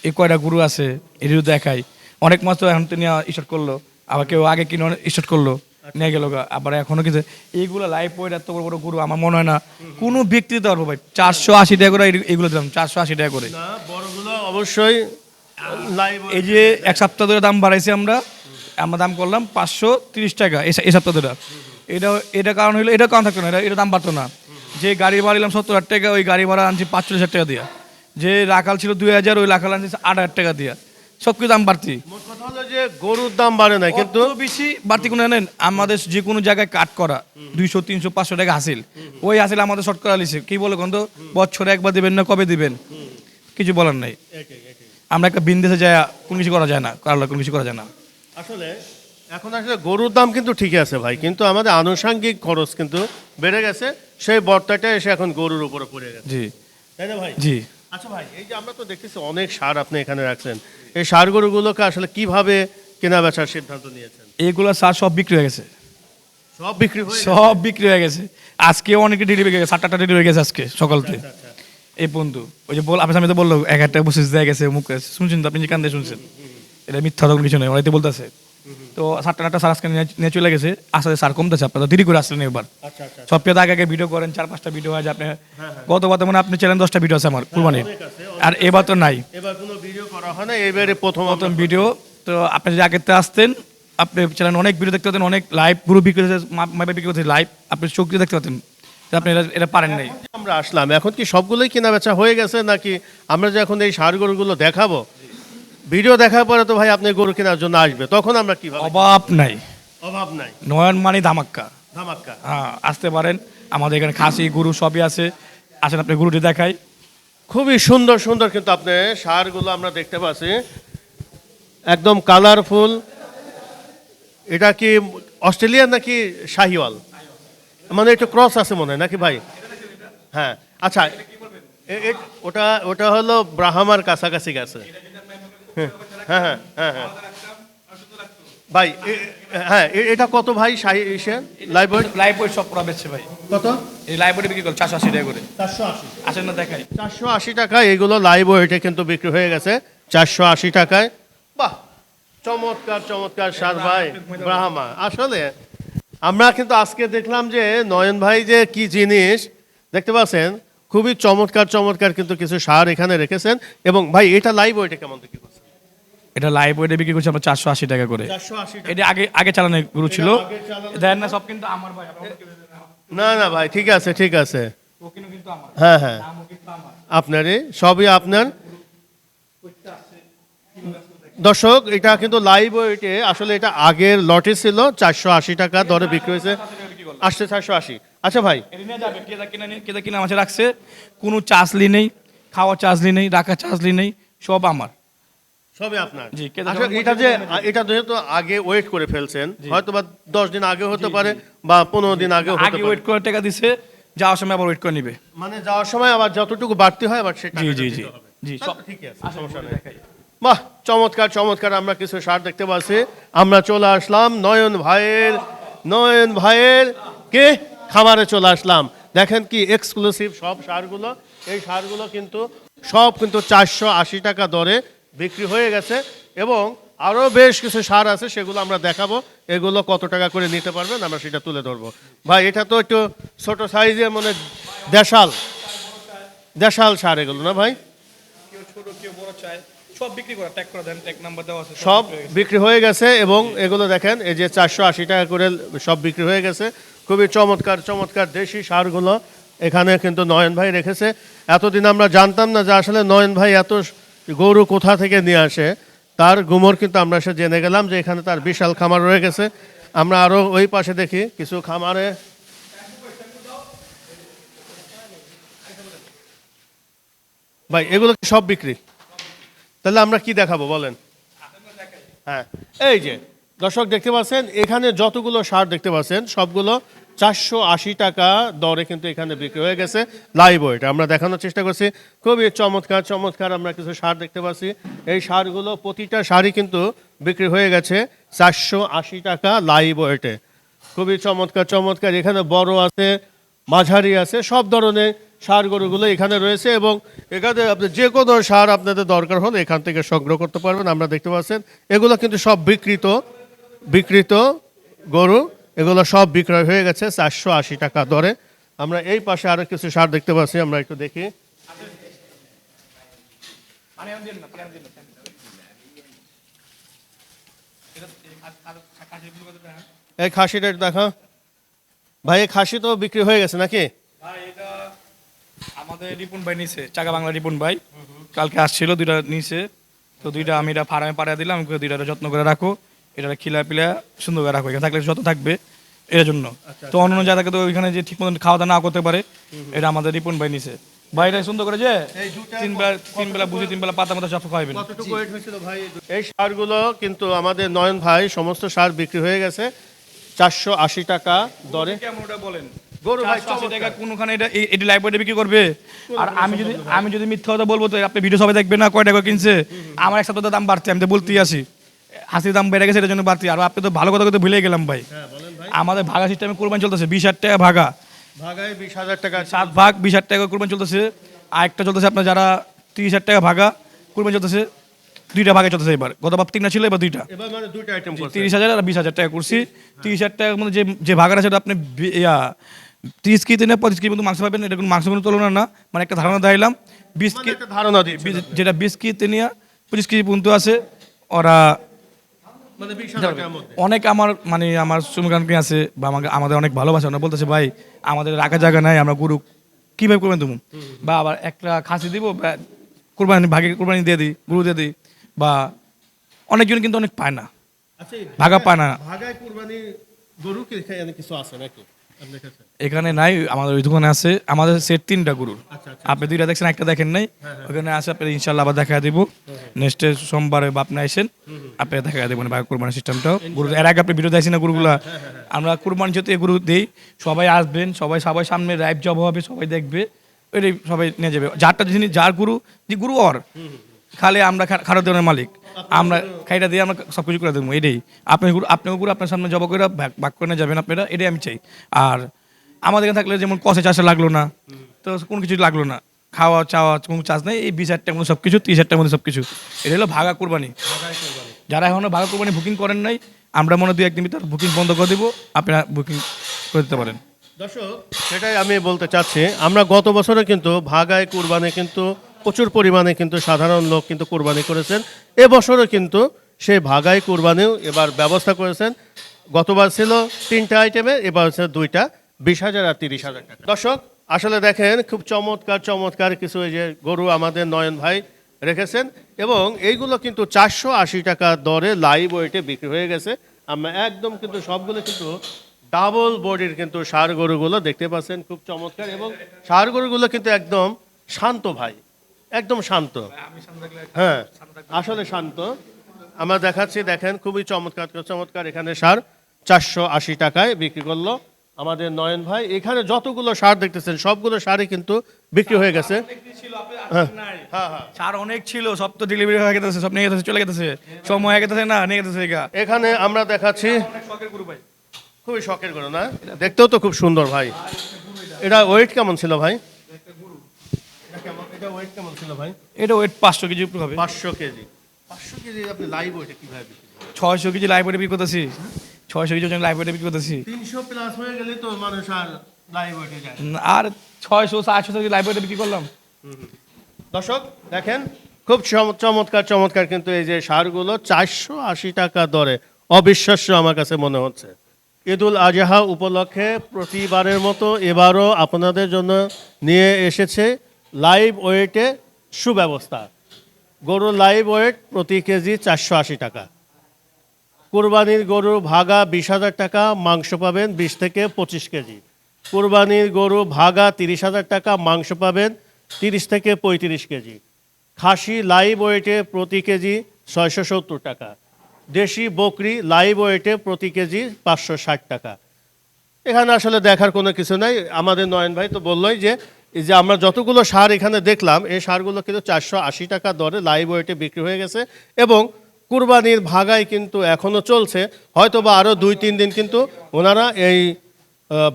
এই কয়টা গরু আছে এটিও দেখাই। অনেক মাছ তো এখন তো নিয়ে স্টার্ট করলো, আবার কেউ আগে কিনে স্টার্ট করলো, নিয়ে গেল। আবার এখনো কিছু এইগুলো লাইভ ওয়েট এত বড় বড় গরু আমার মনে হয় না কোনো ব্যক্তি দিতে পারবো ভাই। 480 টাকা করে এগুলো দিলাম, 480 টাকা করে।
না, বড়গুলো অবশ্যই লাইভ।
এই যে এক সপ্তাহ ধরে দাম বাড়াইছি আমরা দাম করলাম 530 টাকা এই সপ্তাহ ধরে। এটা কারণ হলো, এটা কারণ থাকতো না, এটা দাম বাড়তো না। যে গাড়ি ভাড়া নিলাম 70,000 টাকা, ওই গাড়ি ভাড়া আনছি 45,000 টাকা দিয়া। যে রাখাল ছিল 2,000, ওই রাখাল আনছি 8,000 টাকা দিয়া। সব কিছু দাম বাড়তি।
মোট কথা হলো যে গরুর দাম বাড়ে না, কিন্তু
কিন্তু বেশি বাড়তি কোনো নেন। আমাদের যে কোনো জায়গায় কাট করা 200, 300, 500 টাকা হাসিল, ওই হাসিল আমাদের শর্ট করা লিছে। কি বলে কোন তো বছরে একবার দিবেন না কবে দিবেন, কিছু বলার নাই। আমরা একটা বিন্দেশে যায় কোনো কিছু করা যায় না, কারো কোনো কিছু করা যায় না।
আসলে এখন আসলে গরুর দাম কিন্তু ঠিকই আছে ভাই, কিন্তু আমাদের আনুষঙ্গিক খরচ কিন্তু বেড়ে গেছে। সেই বর্তাটা এসে এখন গরুর উপরে পড়ে গেছে,
জি
তাই না ভাই?
জি।
আচ্ছা ভাই, এই যে আমরা তো দেখতেছি অনেক ষাঁড় আপনি এখানে রাখছেন, এই ষাঁড় গরুগুলোকে আসলে কিভাবে কেনা বেচার সিদ্ধান্ত নিয়েছেন?
এইগুলো সার সব বিক্রি হয়ে গেছে,
সব বিক্রি হয়ে গেছে?
সব বিক্রি হয়ে গেছে। আজকে অনেকে ডেলিভারি হয়ে গেছে, 7টা ডেলিভারি হয়ে গেছে আজকে সকালতে। এই বন্ধু ওই যে আপনার সামনে তো বললো 1,000 টাকা বসে দেয়া গেছে, মুখ শুনছেন তো আপনি, যে কান দিয়ে শুনছেন। এটা মিথ্যা তখন কিছু নয়, ওরাই তো বলতেছে। তো 7টা সার আজকে নিয়ে চলে গেছে, আসলে সার কমতেছে। আপনারা দেরি করে আসলেন এবার।
আচ্ছা আচ্ছা,
সব পেয়ে আগে ভিডিও করেন, 4-5টা ভিডিও হয় যে আপনি গতবার মানে আপনি চ্যানেল 10টা ভিডিও আছে আমার কুরবানির, আর এবার তো নাই,
এবার কোনো ভিডিও করা হয় না, এবারে প্রথম
ভিডিও। তো আপনি যদি আগেতে আসতেন, আপনি চ্যানেল অনেক ভিডিও দেখতে পাতেন, অনেক লাইভ গ্রুপ বিক্রি হচ্ছে, মাপে বিক্রি হচ্ছে লাইভ, আপনি চোখ দিয়ে দেখতে পাতেন। আপনি এটা পারেন নাই।
আমরা আসলাম, এখন কি সবগুলোই কেনা বেচা হয়ে গেছে, নাকি আমরা যে এখন এই ষাঁড় গরুগুলো দেখাবো, ভিডিও দেখার পরে তো ভাই আপনি গরু কেনার জন্য আসবে, তখন আমরা কিভাবে?
অভাব নাই,
অভাব নাই,
নয়ন মানে ধামাক্কা।
ধামাক্কা।
হ্যাঁ, আসতে পারেন, আমাদের এখানে খাসি গরু সবই আছে। আসেন আপনি গরুটি দেখাই।
খুবই সুন্দর সুন্দর কিন্তু আপনি ষাঁড়গুলো আমরা দেখতে পাচ্ছি, একদম কালারফুল। এটা কি অস্ট্রেলিয়ান নাকি শাহিওয়াল? মানে একটু ক্রস আছে মনে হয় নাকি ভাই? হ্যাঁ আচ্ছা, ওটা ওটা হলো ব্রাহ্মার কাছাকাছি গেছে। হ্যাঁ হ্যাঁ হ্যাঁ হ্যাঁ ভাই, হ্যাঁ এটা কত ভাই? লাইভ
ওয়েট সব পুরো বেচছে ভাই।
কত?
এই লাইভ ওয়েট বিক্রি করে 480 টাকা করে।
480?
আসেন না দেখাই।
480 টাকা এগুলো লাইভ ওয়েটে কিন্তু বিক্রি হয়ে গেছে 480 টাকায়। বাহ, চমৎকার চমৎকার ষাঁড় ভাই, ব্রাহ্মা। আসলে আমরা কিন্তু আজকে দেখলাম যে নয়ন ভাই যে কি জিনিস দেখতে পাচ্ছেন, খুবই চমৎকার চমৎকার কিন্তু কিছু ষাঁড় এখানে রেখেছেন। এবং ভাই এটা লাইভ ওয়েটে কেমন বিক্রি করছেন?
এটা লাইভ ওয়েটে বিক্রি করছে আমরা 480 টাকা করে।
480 টাকা?
এটা আগে চালানো গরু ছিল, দেন না সব কিন্তু আমার ভাই।
না না ভাই, ঠিক আছে ঠিক আছে, হ্যাঁ হ্যাঁ আপনারই, সবই আপনার। দর্শক, এটা কিন্তু লাইভ ওয়েটে, আসলে এটা আগের লটে ছিল 480 টাকা দরে বিক্রি হয়েছে, আসছে 480। আচ্ছা ভাই,
কেদা কিনা মাছে রাখছে, কোনো চার্জলি নেই, খাওয়া চার্জলি নেই, রাখা চার্জলি নেই, সব আমার,
সবই আপনার।
জি।
আচ্ছা, এটা যেহেতু আগে ওয়েট করে ফেলছেন, হয়তো বা 10 দিন আগে হতে পারে বা 15 দিন আগে হতে
আগে
পারে,
ওয়েট করে টাকা দিছে, যাওয়ার সময় আবার ওয়েট করে নিবে।
মানে যাওয়ার সময় আবার যতটুকু বাড়তি হয় আবার সেটা।
জি জি জি জি, সব
ঠিক আছে, সমস্যা নেই। বাহ, চমৎকার চমৎকার আমরা কিছু ষাঁড় দেখতে পাচ্ছি। আমরা চলে আসলাম নয়ন ভাইয়ের কে খামারে চলে আসলাম। দেখেন কি এক্সক্লুসিভ সব ষাঁড়গুলো। এই ষাঁড়গুলো কিন্তু সব কিন্তু 480 টাকা দরে বিক্রি হয়ে গেছে এবং আরও বেশ কিছু সার আছে, সেগুলো আমরা দেখাবো। এগুলো কত টাকা করে নিতে পারবেন আমরা সেটা তুলে ধরবো। ভাই এটা তো একটু ছোট সাইজে মানে দেশাল দেশাল সার এগুলো না ভাই?
কেউ ছোট কেউ বড় চায়, সব বিক্রি করা, ট্যাগ করা দেন, ট্যাগ নাম্বার দেওয়া আছে,
সব বিক্রি হয়ে গেছে এবং এগুলো দেখেন এই যে 480 টাকা করে সব বিক্রি হয়ে গেছে। খুবই চমৎকার চমৎকার দেশি সারগুলো এখানে কিন্তু নয়ন ভাই রেখেছে। এতদিন আমরা জানতাম না যে আসলে নয়ন ভাই এত গরু কোথা থেকে নিয়ে আসে, তার গুমর কিন্তু আমরা সে জেনে গেলাম যে এখানে তার বিশাল খামার রয়ে গেছে। আমরা আরও ওই পাশে দেখি কিছু খামারে। ভাই এগুলো কি সব বিক্রি? তাহলে আমরা কি দেখাবো বলেন? হ্যাঁ, এই যে দর্শক দেখতে পাচ্ছেন এখানে যতগুলো সার দেখতে পাচ্ছেন সবগুলো 480 টাকা দরে কিন্তু এখানে বিক্রি হয়ে গেছে। লাইভ ওয়েট আমরা দেখানোর চেষ্টা করছি। খুবই চমৎকার চমৎকার আমরা কিছু সার দেখতে পাচ্ছি। এই সারগুলো প্রতিটা সারই কিন্তু বিক্রি হয়ে গেছে 480 টাকা লাইভ ওয়েটে। খুবই চমৎকার চমৎকার, এখানে বড় আছে, মাঝারি আছে, সব ধরনের সার গরুগুলো এখানে রয়েছে এবং এখানে আপনি যে কোনো সার আপনাদের দরকার হলে এখান থেকে সংগ্রহ করতে পারবেন। আমরা দেখতে পাচ্ছেন এগুলো কিন্তু সব বিকৃত গরু, এগুলো সব বিক্রয় হয়ে গেছে 480 টাকা দরে। আমরা এই পাশে আরো কিছু সার দেখতে পাচ্ছি, আমরা একটু দেখি। এই খাসিটা দেখা ভাই, এই খাসি তো বিক্রি হয়ে গেছে নাকি?
ভাই এটা আমাদের রিপন ভাই নিছে, চাকা বাংলা রিপন ভাই কালকে আসছিল, দুইটা নিছে। তো দুইটা আমি এটা ফার্মে পাঠিয়ে দিলাম, দুইটা যত্ন করে রাখো, এটা খিলা পিলা সুন্দর করে রাখো, এখানে থাকলে যত থাকবে এর জন্য। তো অন্য জায়গাকে তো ওইখানে যে ঠিক মতন খাওয়া দাওয়া না করতে পারে, এটা আমাদের রিপন ভাই নিছে। ভাইটা সুন্দর করে যে তিন বেলা বুঝে 3 বেলা পাতা মতো সব খাওয়াবেন।
কতটুকু ওয়েট হয়েছিল ভাই? এই সারগুলো কিন্তু আমাদের নয়ন ভাই সমস্ত সার বিক্রি হয়ে গেছে 480 টাকা দরে।
কেমন ওটা বলেন?
গরু ভাই
480 টাকা কোনখানে এটা লাইভ ওয়েটে বিক্রি করবে? আর আমি যদি মিথ্যা কথা বলবো তো আপনি ভিডিও সবাই দেখবেন না কয় টাকা কিনছে। আমার এক সপ্তাহ দাম বাড়ছে, আমি তো বলতেই আসি হাসির দাম বেড়ে গেছে, এটার জন্য বাড়তি। আর আপনি তো ভালো কথা কথা ভুলে গেলাম ভাই, আমাদের ভাগা সিস্টেমে কোরবানি চলতেছে 20,000 টাকা ভাগা,
ভাগায় 20,000 টাকা,
7 ভাগ 20,000 টাকা কোরবানি চলতেছে। আর একটা চলতেছে আপনার যারা 30,000 টাকা ভাগা কোরবানি চলতেছে, 2টা ভাগে চলতেছে। এবার গতবার 3টা ছিল, এবার 2টা,
এবার মানে দুইটা আইটেম করছে।
30,000 আর 20,000 টাকা করছি। 30,000 টাকার মধ্যে যে ভাগাটা সেটা আপনি 30 কেজি না 25 কেজি মতো মাংস পাবেন, এটা কোনো মাংস কোনো তুলনা না, মানে একটা ধারণা দিলাম। 20
মানে
কেজি
একটা ধারণা দিই,
যেটা 20 কেজি নিয়ে 25 কেজি পর্যন্ত আছে। ওরা
মানে 20,000 টাকার মধ্যে
অনেক আমার শ্রমিকানকে আছে বা আমাদের অনেক ভালোবাসে, ওরা বলতেছে ভাই আমাদের রাখা জায়গা নাই, আমরা গরু কীভাবে করবেন তুমি, বা আবার একটা খাসি দিব কোরবানি ভাগে কোরবানি দিয়ে দিই, গরু দিয়ে দিই, বা অনেকজন কিন্তু অনেক পায় না,
আচ্ছা
ভাগা পায় না।
ভাগায় কুরবানি গরু কি এখানে কিছু আছে নাকি আপনার কাছে?
এখানে নাই, আমাদের ওই দোকানে আছে। আমাদের সেট 3টা গরুর, আপনি 2টা দেখছেন, একটা দেখেন নাই। ওখানে আছে, আপনি ইনশাল্লাহ আবার দেখা দিব নেক্সট সোমবারে বা আপনি আসেন, আপনি দেখা দেবেন ভাগ কোরবানি সিস্টেমটাও। গরু এর আগে আপনি ভিডিও দেখছি না গরুগুলা, আমরা কোরবানি যেতে গরু দিই, সবাই আসবেন, সবাই সামনে লাইভ জব হবে, সবাই দেখবে, ওইটাই সবাই নিয়ে যাবে। যারটা যিনি যার গরু যে গরু ওর, খালি আমরা খারাপ দেওয়ার মালিক, আমরা খাইটা দিয়ে আমরা সব কিছু করে দেবো। এটাই আপনি গরু আপনার সামনে জব করে ভাগ করে নিয়ে যাবেন আপনারা, এটাই আমি চাই। আর আমাদের এখানে থাকলে যেমন কষে চাষে লাগলো না, তো কোনো কিছু লাগলো না, খাওয়া চাওয়া কোনো চাষ নেই, এই 20,000 টাকার মধ্যে সব কিছু, 30,000 টাকার মধ্যে সব কিছু। এটা হলো ভাগা কোরবানি। যারা এখনো ভাগা কোরবানি বুকিং করেন নাই, আমরা মনে 2-1 দিন ভিতর বুকিং বন্ধ করে দিব, আপনারা বুকিং করে দিতে পারেন।
দর্শক সেটাই আমি বলতে চাচ্ছি, আমরা গত বছরে কিন্তু ভাগায় কুরবানি কিন্তু প্রচুর পরিমাণে কিন্তু সাধারণ লোক কিন্তু কুরবানি করেছেন। এবছরও কিন্তু সেই ভাগায় কুরবানিও এবার ব্যবস্থা করেছেন। গতবার ছিল 3টা আইটেমে, এবার হচ্ছে 2টা, 20,000 আর 30,000 টাকা। দর্শক আসলে দেখেন খুব চমৎকার চমৎকার কিছু এই যে গরু আমাদের নয়ন ভাই রেখেছেন এবং এইগুলো কিন্তু 480 টাকা দরে লাইভ ওয়েটে বিক্রি হয়ে গেছে। আমরা একদম কিন্তু সবগুলো কিন্তু ডাবল বডির কিন্তু ষাঁড় গরুগুলো দেখতে পাচ্ছেন, খুব চমৎকার। এবং ষাঁড় গরুগুলো কিন্তু একদম শান্ত ভাই, একদম শান্ত। হ্যাঁ আসলে শান্ত। আমরা দেখাচ্ছি, দেখেন খুবই চমৎকার চমৎকার এখানে ষাঁড় 480 টাকায় বিক্রি করলো আমাদের নয়ন ভাই। এখানে যতগুলো ষাঁড় দেখতেছেন সবগুলো ষাঁড়ই কিন্তু বিক্রি হয়ে গেছে।
সার অনেক ছিল, সব তো ডেলিভারি হয়ে গেছে, সব নিয়ে গেছে, চলে গেছে, সময় হয়ে গেছে না, নিয়ে গেছে।
এখানে আমরা দেখাচ্ছি খুবই শখের গরু না, দেখতেও তো খুব সুন্দর ভাই। এটা ওয়েট কেমন ছিল ভাই? এটা ওয়েট কেমন ছিল ভাই?
এটা ওয়েট 500 কেজি উপরে হবে।
500 কেজি। 500 কেজি আপনি লাইভ ওয়েটে কিভাবে বিক্রি করেন?
600 কেজি লাইভ ওয়েটে বিক্রি করতেছি। 600 কেজি ওজন লাইভ ওয়েটে বিক্রি করতেছি।
300 প্লাস হয়ে গেলে তো মানুষ আর লাইভ ওয়েটে যায়।
আর 600 700 কেজি লাইভ ওয়েটে বিক্রি করলাম।
দর্শক দেখেন খুব চমৎকার চমৎকার কিন্তু এই যে সারগুলো 480 টাকা দরে, অবিশ্বাস্য আমার কাছে মনে হচ্ছে। ঈদুল আজহা উপলক্ষে প্রতিবারের মতো এবারও আপনাদের জন্য নিয়ে এসেছে লাইভ ওয়েটে সুব্যবস্থা। গরুর লাইভ ওয়েট প্রতি কেজি 480 টাকা। কুরবানির গরু ভাগা 20,000 টাকা, মাংস পাবেন 20 থেকে 25 কেজি। কুরবানির গরু ভাগা 30,000 টাকা, মাংস পাবেন 30 থেকে 35 কেজি। খাসি লাইভ ওয়েটে প্রতি কেজি 670 টাকা। দেশি বকরি লাইভ ওয়েটে প্রতি কেজি 560 টাকা। এখানে আসলে দেখার কোনো কিছু নাই, আমাদের নয়ন ভাই তো বললোই যে এই যে আমরা যতগুলো সার এখানে দেখলাম এই সারগুলো কিন্তু 480 টাকা দরে লাইভ ওয়েটে বিক্রি হয়ে গেছে এবং কুরবানির ভাগাই কিন্তু এখনও চলছে, হয়তো বা আরও 2-3 দিন কিন্তু ওনারা এই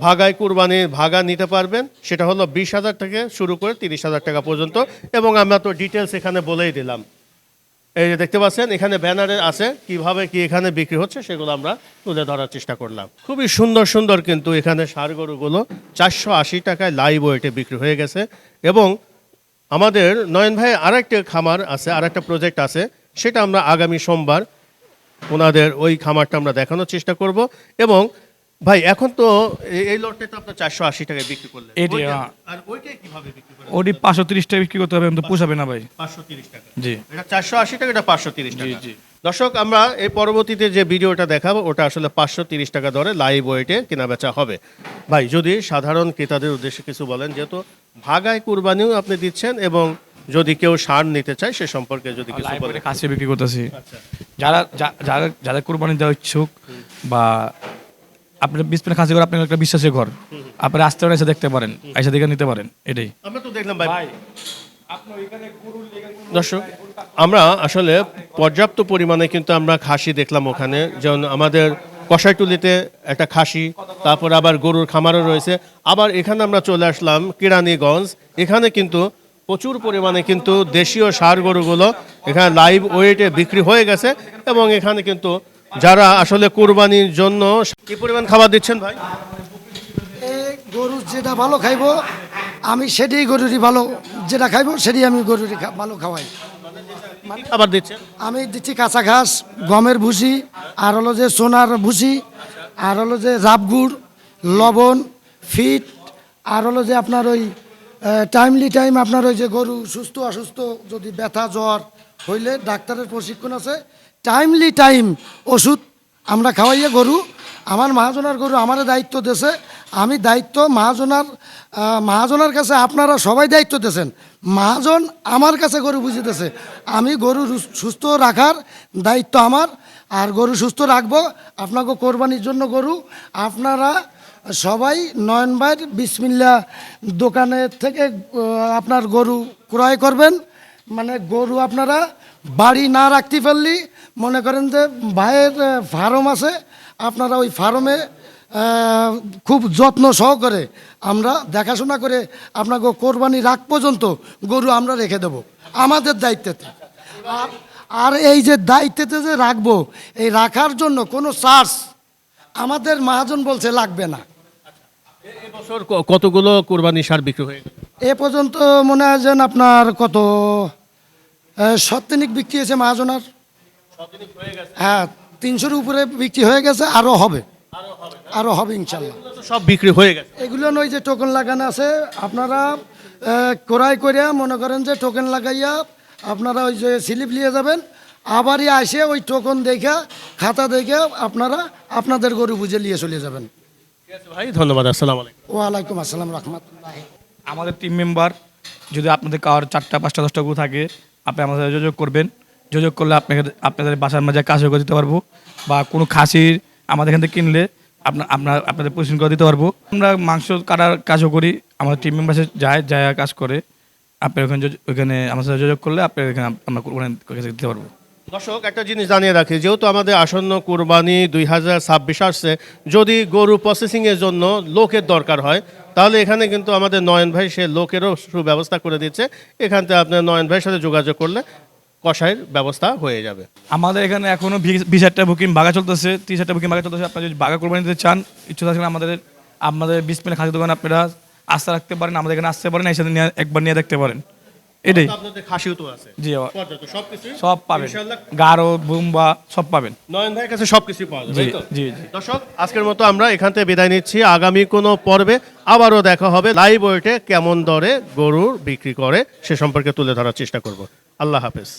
ভাগায় কুরবানির ভাগা নিতে পারবেন। সেটা হলো 20,000 থেকে শুরু করে 30,000 টাকা পর্যন্ত এবং আমরা তো ডিটেলস এখানে বলেই দিলাম। এই যে দেখতে পাচ্ছেন এখানে ব্যানারে আছে কিভাবে কি এখানে বিক্রি হচ্ছে সেগুলো আমরা তুলে ধরার চেষ্টা করলাম। খুবই সুন্দর সুন্দর কিন্তু এখানে ষাঁড় গরুগুলো 480 টাকায় লাইভ ওয়েটে বিক্রি হয়ে গেছে এবং আমাদের নয়ন ভাই আরেকটা খামার আছে, আরেকটা প্রজেক্ট আছে, সেটা আমরা আগামী সোমবার ওনাদের ওই খামারটা আমরা দেখানোর চেষ্টা করব। এবং ভাই এখন তো এই লটটা তো আপনার 480 টাকায় বিক্রি করলেন,
এটি,
আর ওইটাই কিভাবে বিক্রি করেন?
ওটি 530 টাকা বিক্রি করতে হবে, আমি তো পোষাবে না ভাই।
530 টাকা।
জি,
এটা 480 টাকা, এটা 530 টাকা।
জি জি।
দর্শক আমরা এই পরবর্তীতে যে ভিডিওটা দেখাবো ওটা আসলে 530 টাকা দরে লাইভ ওয়েটে কেনা বেচা হবে। ভাই যদি সাধারণ ক্রেতাদের উদ্দেশ্যে কিছু বলেন, যেহেতু ভাগায় কুরবানিও আপনি দিচ্ছেন এবং যদি কেউ ষাঁড় নিতে চায় সে সম্পর্কে যদি কিছু
লাইভ
বলেন।
ওয়েটে খাসি বিক্রি করতেছি।
আচ্ছা।
যারা কুরবানি দেওয়া ইচ্ছুক বা আপনার বিসপেন খাসি ঘর আপনার একটা বিশ্বাসের ঘর, আপনার আসতে পারেন, এসে দেখতে পারেন, এসে দেখে নিতে পারেন। এটাই
আমরা তো দেখলাম ভাই। দর্শক আমরা আসলে পর্যাপ্ত পরিমাণে কিন্তু আমরা খাসি দেখলাম ওখানে, যেমন আমাদের কষাইটুলিতে একটা খাসি, তারপর আবার গরুর খামারও রয়েছে। আবার এখানে আমরা চলে আসলাম কেরানীগঞ্জ, এখানে কিন্তু প্রচুর পরিমাণে কিন্তু দেশীয় ষাঁড় গরুগুলো এখানে লাইভ ওয়েটে বিক্রি হয়ে গেছে এবং এখানে কিন্তু যারা আসলে কুরবানির জন্য কি পরিমাণ খাবার দিচ্ছেন ভাই?
গরু যেটা ভালো খাইবো আমি সেটাই গরুরই ভালো, যেটা খাইবো সেটাই আমি গরুরই ভালো খাওয়াই।
কি খাবার দিচ্ছেন?
আমি দিচ্ছি কাঁচা ঘাস, গমের ভুসি, আর হলো যে সোনার ভুসি, আর হলো যে রাবগুড়, লবণ, ফিট, আর হলো যে আপনার ওই টাইমলি টাইম আপনার ওই যে গরু সুস্থ অসুস্থ যদি ব্যথা জ্বর হইলে ডাক্তারের প্রশিক্ষণ আছে, টাইমলি টাইম ওষুধ আমরা খাওয়াইয়ে গরু। আমার মহাজনার গরু আমারও দায়িত্ব দেছে, আমি দায়িত্ব মহাজনার কাছে আপনারা সবাই দায়িত্ব দিয়েছেন, মহাজন আমার কাছে গরু বুঝে দিয়েছে, আমি গরু সুস্থ রাখার দায়িত্ব আমার। আর গরু সুস্থ রাখবো আপনাকে কোরবানির জন্য গরু আপনারা সবাই নয়ন ভাইয়ের বিসমিল্লা দোকানের থেকে আপনার গরু ক্রয় করবেন। মানে গরু আপনারা বাড়ি না রাখতে পারলি মনে করেন যে ভাইয়ের ফার্ম আছে, আপনারা ওই ফার্মে খুব যত্ন সহকারে আমরা দেখাশোনা করে আপনাকে কোরবানি রাখ পর্যন্ত গরু আমরা রেখে দেব আমাদের দায়িত্বেতে। আর এই যে দায়িত্বেতে যে রাখবো, এই রাখার জন্য কোনো চার্জ আমাদের মহাজন বলছে লাগবে না।
এবছর কতগুলো কুরবানি ষাঁড় বিক্রি হয়ে গেছে?
এ পর্যন্ত মনে হয় যেন আপনার কত সত্তিনিক বিক্রি হয়েছে মহাজনার। হ্যাঁ, 300-র উপরে বিক্রি হয়ে গেছে, আরও হবে, আরও হবে ইনশাল্লাহ।
সব বিক্রি হয়ে গেছে।
এগুলো নয় যে টোকেন লাগানো আছে, আপনারা ক্রয় করে মনে করেন যে টোকেন লাগাইয়া আপনারা ওই যে স্লিপ নিয়ে যাবেন, আবারই আসে ওই টোকন দেখে খাতা দেখে আপনারা আপনাদের গরু বুঝে নিয়ে চলে যাবেন।
ভাই ধন্যবাদ, আসসালামু আলাইকুম।
ওয়ালাইকুম আসসালাম রহমতুল্লাহ।
আমাদের টিম মেম্বার যদি আপনাদের কারোর 4টা 5টা 10টা গরু থাকে, আপনি আমাদের সাথে যোগাযোগ করবেন। যোগাযোগ করলে আপনাদের বাসার মাঝে কাজ করে দিতে পারবো, বা কোনো খাসির আমাদের এখান থেকে কিনলে আপনাদের পরিশোধন করে দিতে পারবো। আমরা মাংস কাটার কাজও করি, আমাদের টিম মেম্বার যায় কাজ করে। আপনি ওইখানে আমার সাথে যোগাযোগ করলে আপনার এখানে আমরা দিতে পারবো।
দর্শক একটা জিনিস জানিয়ে রাখি, যেহেতু আমাদের আসন্ন কুরবানি 2026 আসছে, যদি গরু প্রসেসিংয়ের জন্য লোকের দরকার হয় তাহলে এখানে কিন্তু আমাদের নয়ন ভাই সে লোকেরও সুব্যবস্থা করে দিচ্ছে। এখান থেকে আপনার নয়ন ভাইয়ের সাথে যোগাযোগ করলে কষাইয়ের ব্যবস্থা হয়ে যাবে।
আমাদের এখানে এখনো 20,000টা বুকিং বাগা চলতেছে, 30,000টা বুকিং বাগা চলতেছে। আপনারা যদি বাগা কোরবানি দিতে চান, ইচ্ছুক থাকলে আমাদের বিসমিল্লাহ খাসি দোকানে আপনারা আস্থা রাখতে পারেন, আমাদের এখানে আসতে পারেন, এসে একবার নিয়ে দেখতে পারেন। এটাই।
আপনাদের খাসিও তো আছে।
জি
পর্যাপ্ত সবকিছু
সব পাবেন,
ইনশাআল্লাহ।
গারো বুম্বা সব পাবেন।
নয়ন ভাইয়ের কাছে সবকিছু পাওয়া যাবে,
জি
তাই তো?
জি জি।
দর্শক, আজকের মতো আমরা এখান থেকে বিদায় নিচ্ছি। আগামী কোনো পর্বে আবারও দেখা হবে। লাইভ ওয়েটে কেমন দরে গরুর বিক্রি করে সে সম্পর্কে তুলে ধরার চেষ্টা করব। আল্লাহ হাফেজ।